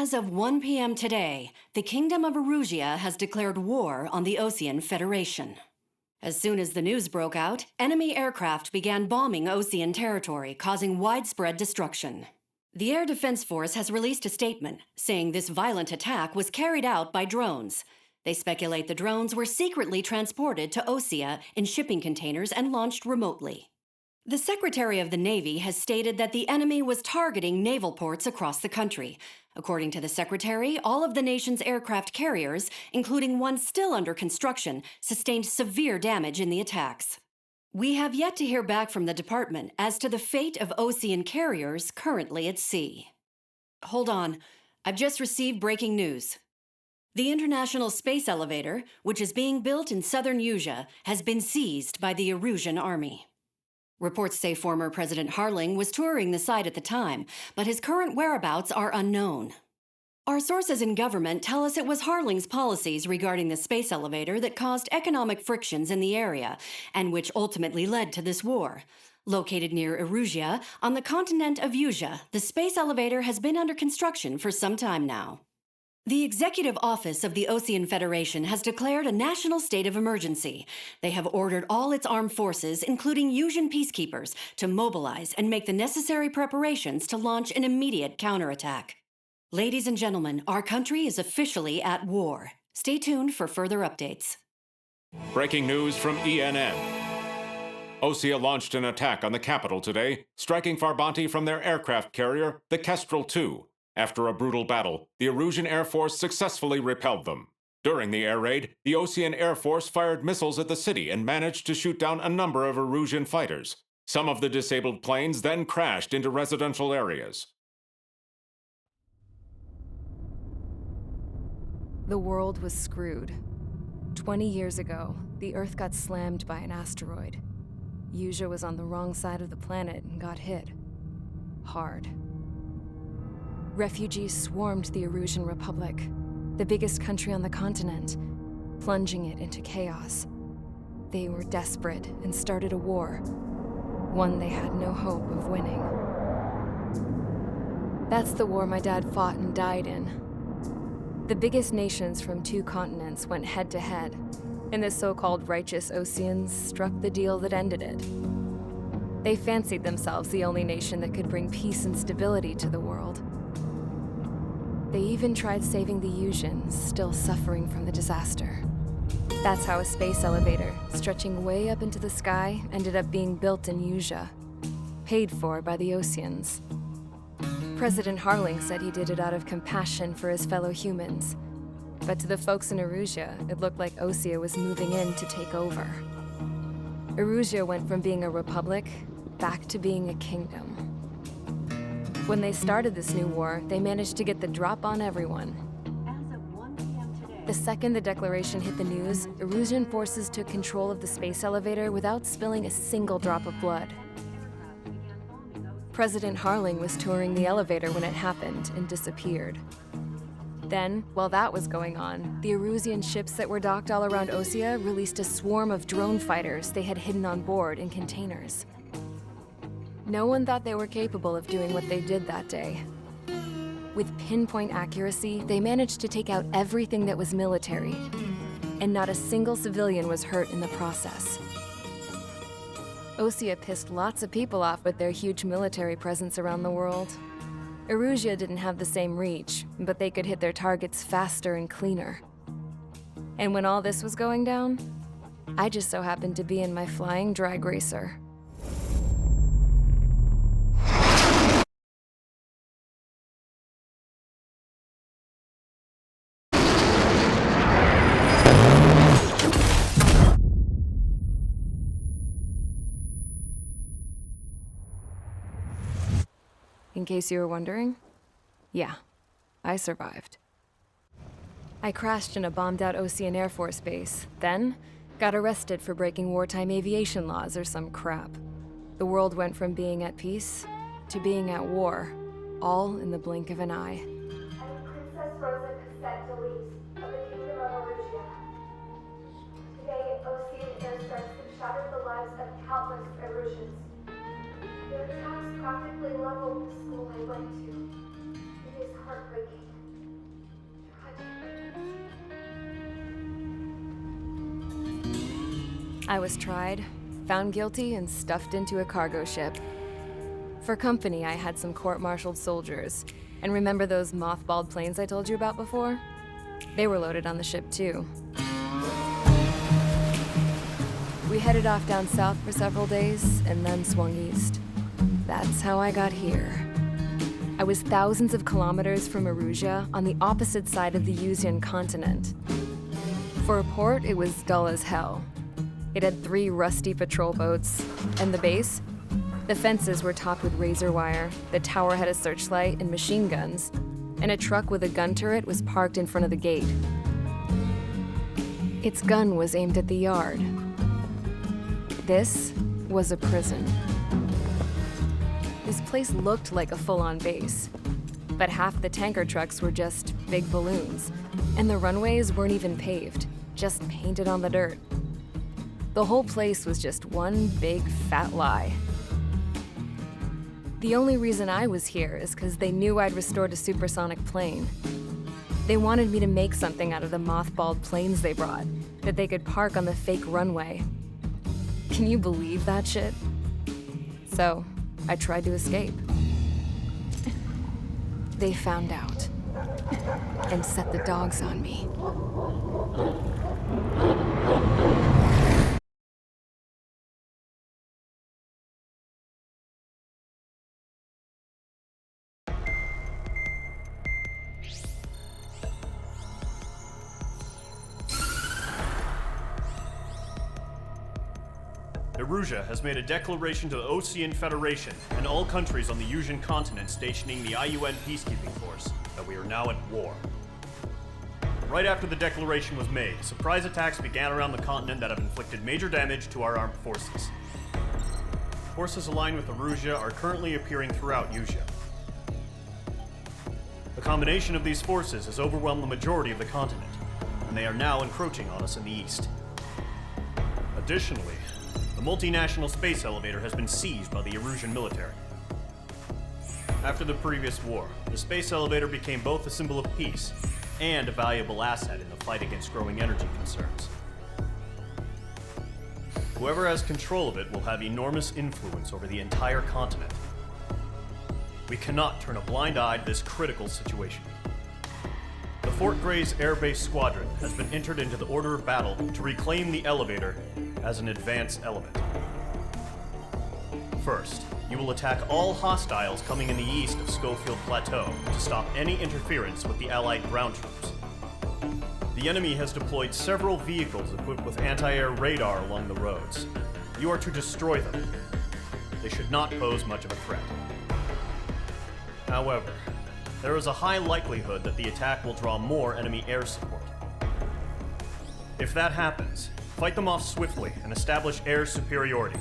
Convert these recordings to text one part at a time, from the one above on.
As of 1 p.m. today, the Kingdom of Erusia has declared war on the Osean Federation. As soon as the news broke out, enemy aircraft began bombing Osean territory, causing widespread destruction. The Air Defense Force has released a statement saying this violent attack was carried out by drones. They speculate the drones were secretly transported to Osea in shipping containers and launched remotely. The Secretary of the Navy has stated that the enemy was targeting naval ports across the country. According to the Secretary, all of the nation's aircraft carriers, including one still under construction, sustained severe damage in the attacks. We have yet to hear back from the department as to the fate of Osean carriers currently at sea. Hold on, I've just received breaking news. The International Space Elevator, which is being built in southern Usea, has been seized by the Erusian army. Reports say former President Harling was touring the site at the time, but his current whereabouts are unknown. Our sources in government tell us it was Harling's policies regarding the space elevator that caused economic frictions in the area, and which ultimately led to this war. Located near Erusia, on the continent of Usea, the space elevator has been under construction for some time now. The Executive Office of the Osean Federation has declared a national state of emergency. They have ordered all its armed forces, including Usian peacekeepers, to mobilize and make the necessary preparations to launch an immediate counterattack. Ladies and gentlemen, our country is officially at war. Stay tuned for further updates. Breaking news from ENN. Osea launched an attack on the capital today, striking Farbanti from their aircraft carrier, the Kestrel II. After a brutal battle, the Erusian Air Force successfully repelled them. During the air raid, the Osean Air Force fired missiles at the city and managed to shoot down a number of Erusian fighters. Some of the disabled planes then crashed into residential areas. The world was screwed. 20 years ago, the Earth got slammed by an asteroid. Usea was on the wrong side of the planet and got hit. Hard. Refugees swarmed the Erusian Republic, the biggest country on the continent, plunging it into chaos. They were desperate and started a war, one they had no hope of winning. That's the war my dad fought and died in. The biggest nations from 2 continents went head-to-head, and the so-called righteous Oseans struck the deal that ended it. They fancied themselves the only nation that could bring peace and stability to the world. They even tried saving the Usians, still suffering from the disaster. That's how a space elevator, stretching way up into the sky, ended up being built in Usea, paid for by the Oseans. President Harling said he did it out of compassion for his fellow humans. But to the folks in Erusia, it looked like Osea was moving in to take over. Erusia went from being a republic back to being a kingdom. When they started this new war, they managed to get the drop on everyone. As of 1 p.m. today, The second the declaration hit the news, Erusian forces took control of the space elevator without spilling a single drop of blood. President Harling was touring the elevator when it happened and disappeared. Then, while that was going on, the Erusian ships that were docked all around Osea released a swarm of drone fighters they had hidden on board in containers. No one thought they were capable of doing what they did that day. With pinpoint accuracy, they managed to take out everything that was military, and not a single civilian was hurt in the process. Osea pissed lots of people off with their huge military presence around the world. Erusia didn't have the same reach, but they could hit their targets faster and cleaner. And when all this was going down, I just so happened to be in my flying drag racer. In case you were wondering, yeah, I survived. I crashed in a bombed-out Osean Air Force base, then got arrested for breaking wartime aviation laws or some crap. The world went from being at peace to being at war, all in the blink of an eye. I am Princess Rosa Cassette Delise of the Kingdom of Erusia. Today, Osean airstrikes have shattered the lives of countless Erusians. Their attacks practically leveled the school I went to. It is heartbreaking. I was tried, found guilty, and stuffed into a cargo ship. For company, I had some court-martialed soldiers. And remember those mothballed planes I told you about before? They were loaded on the ship too. We headed off down south for several days, and then swung east. That's how I got here. I was thousands of kilometers from Erusia, on the opposite side of the Usian continent. For a port, it was dull as hell. It had 3 rusty patrol boats. And the base? The fences were topped with razor wire, the tower had a searchlight and machine guns, and a truck with a gun turret was parked in front of the gate. Its gun was aimed at the yard. This was a prison. This place looked like a full-on base, but half the tanker trucks were just big balloons, and the runways weren't even paved, just painted on the dirt. The whole place was just one big fat lie. The only reason I was here is because they knew I'd restored a supersonic plane. They wanted me to make something out of the mothballed planes they brought, that they could park on the fake runway. Can you believe that shit? So, I tried to escape. They found out and set the dogs on me. Erusia has made a declaration to the Ocean Federation and all countries on the Usian continent stationing the IUN peacekeeping force that we are now at war. Right after the declaration was made, surprise attacks began around the continent that have inflicted major damage to our armed forces. Forces aligned with Erusia are currently appearing throughout Usia. The combination of these forces has overwhelmed the majority of the continent, and they are now encroaching on us in the east. Additionally, the multinational space elevator has been seized by the Erusian military. After the previous war, the space elevator became both a symbol of peace and a valuable asset in the fight against growing energy concerns. Whoever has control of it will have enormous influence over the entire continent. We cannot turn a blind eye to this critical situation. The Fort Gray's Air Base Squadron has been entered into the order of battle to reclaim the elevator as an advance element. First, you will attack all hostiles coming in the east of Schofield Plateau to stop any interference with the Allied ground troops. The enemy has deployed several vehicles equipped with anti-air radar along the roads. You are to destroy them. They should not pose much of a threat. However, there is a high likelihood that the attack will draw more enemy air support. If that happens, fight them off swiftly and establish air superiority.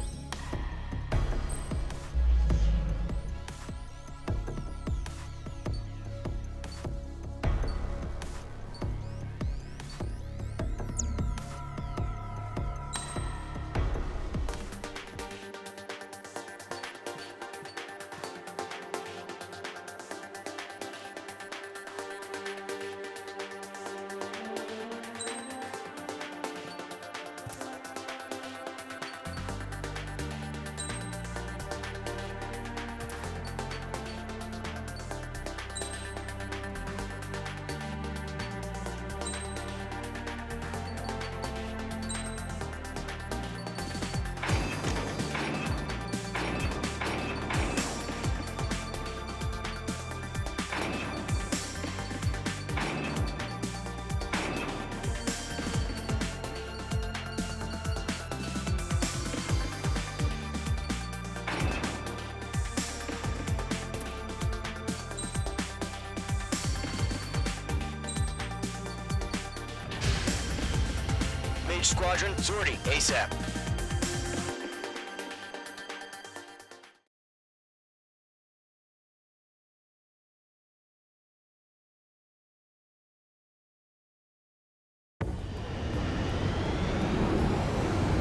Squadron, sortie, ASAP.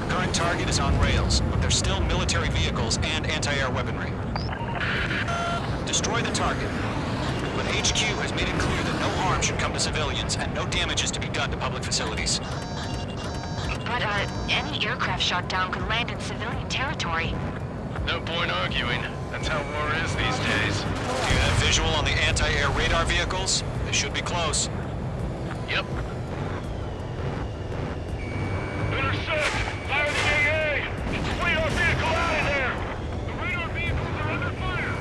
Current target is on rails, but there's still military vehicles and anti-air weaponry. Destroy the target. But HQ has made it clear that no harm should come to civilians and no damage is to be done to public facilities. But, any aircraft shot down could land in civilian territory. No point arguing. That's how war is these days. Do you have visual on the anti-air radar vehicles? They should be close. Yep. Intercept! Fire the AA! Get the radar vehicle out of there! The radar vehicles are under fire!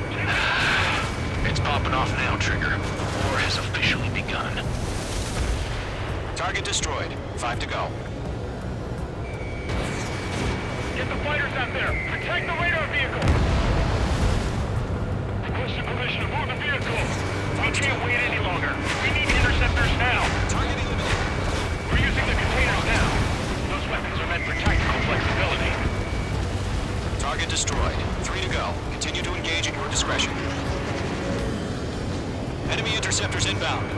It's popping off now, Trigger. War has officially begun. Target destroyed. 5 to go. Get the fighters out there! Protect the radar vehicle! Requesting permission to move the vehicle! We can't wait any longer! We need interceptors now! Target eliminated. We're using the containers now! Those weapons are meant for tactical flexibility. Target destroyed. 3 to go. Continue to engage at your discretion. Enemy interceptors inbound.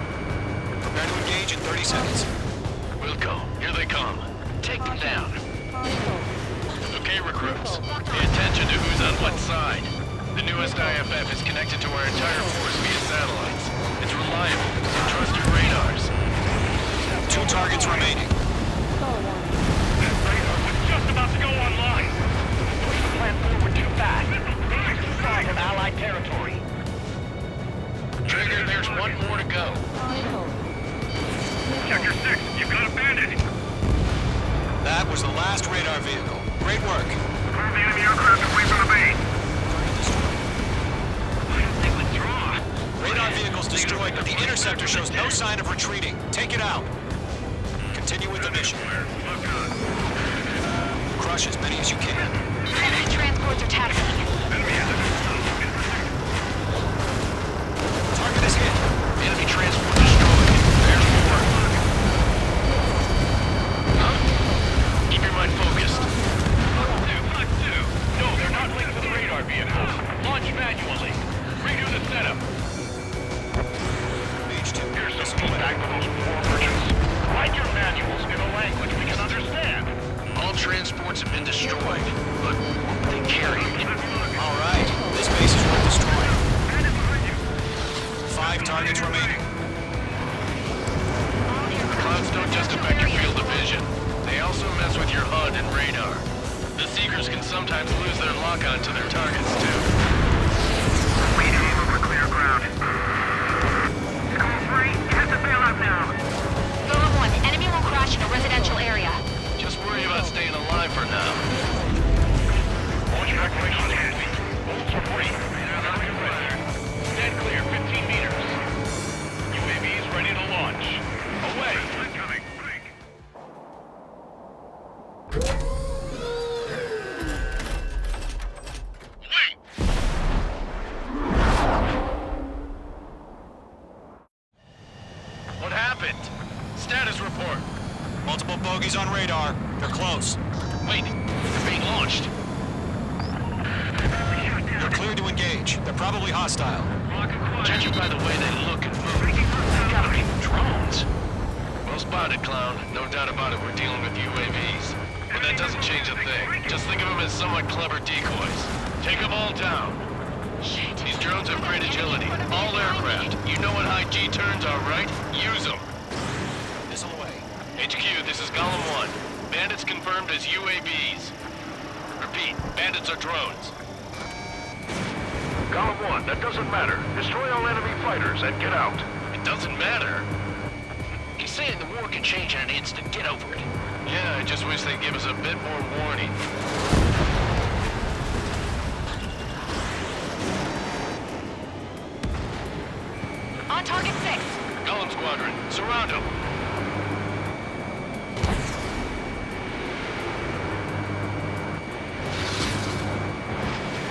Prepare to engage in 30 seconds. Wilco, here they come. Take them down. Okay, recruits. Pay attention to who's on what side. The newest IFF is connected to our entire force via satellites. It's reliable, so trust your radars. 2 targets remaining. That radar was just about to go online. Push the plan forward too fast. This is too far from Allied territory. Trigger, there's 1 more to go. Sector 6, you've got a bandit. That was the last radar vehicle. Great work. Move the enemy aircraft away from the base. Why don't they withdraw? Radar vehicle's destroyed, but the interceptor shows no sign of retreating. Take it out. Continue with the mission. Crush as many as you can. Enemy transports are taxiing. Target is hit. Enemy transport destroyed. There's more. Huh? Keep your mind focused. Fuck two. No, they're not linked to the radar vehicle. Launch manually. Redo the setup. Mage 2. Here's some feedback for those poor merchants. Write your manuals in a language we can understand. All transports have been destroyed, but they carry. All right. This base is worth destroying. 5 targets remaining. Clouds don't just affect your field of vision. They also mess with your HUD and radar. The Seekers can sometimes lose their lock-on to their targets, too. We aim over clear ground. School 3, you have to bail out now. Golem 1, enemy will crash in a residential area. Just worry about staying alive for now. Launch evacuation complete. Bolts are free. Stand clear, 15 meters. UAVs ready to launch. Away. Incoming. What happened? Status report. Multiple bogeys on radar. They're close. Wait, they're being launched. They're cleared to engage. They're probably hostile. Judging by the way they look and move, they gotta be drones. Well spotted, clown. No doubt about it, we're dealing with UAVs. But that doesn't change a thing. Just think of them as somewhat clever decoys. Take them all down. Shit. These drones have great agility. All aircraft. You know what high G turns are, right? Use them. Missile away. HQ, this is Golem 1. Bandits confirmed as UAVs. Repeat, bandits are drones. Golem 1, that doesn't matter. Destroy all enemy fighters and get out. It doesn't matter? He's saying the war can change in an instant. Get over it. Yeah, I just wish they'd give us a bit more warning. On target 6. Golem Squadron, surround them.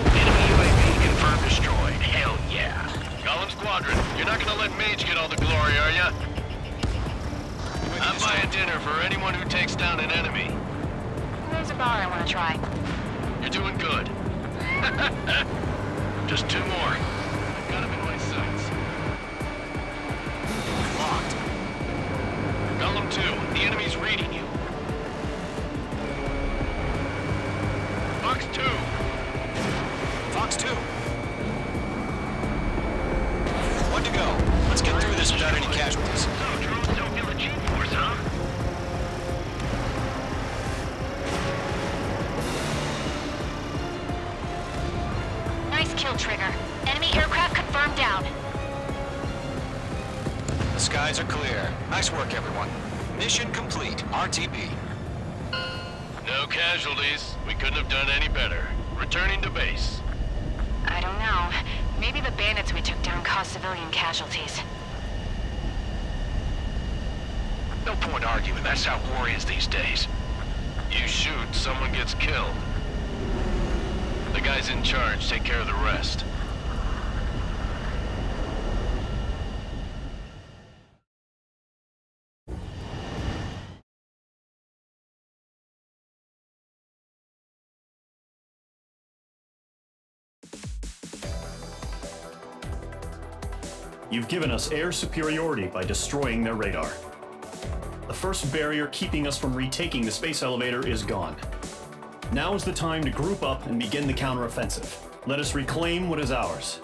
Enemy UAV confirmed destroyed. Hell yeah. Golem Squadron, you're not gonna let Mage get all the glory, are ya? I'm buying dinner for anyone who takes down an enemy. There's a bar I want to try. You're doing good. Just 2 more. I've got him in my sights. Locked. Golem 2, the enemy's reading you. Fox 2. Fox 2. 1 to go. Let's get through this without any casualties. So, drones don't feel the G-force, huh? kill trigger. Enemy aircraft confirmed down. The skies are clear. Nice work, everyone. Mission complete. RTB. No casualties. We couldn't have done any better. Returning to base. I don't know. Maybe the bandits we took down caused civilian casualties. No point arguing. That's how war is these days. You shoot, someone gets killed. The guys in charge take care of the rest. You've given us air superiority by destroying their radar. The first barrier keeping us from retaking the space elevator is gone. Now is the time to group up and begin the counteroffensive. Let us reclaim what is ours.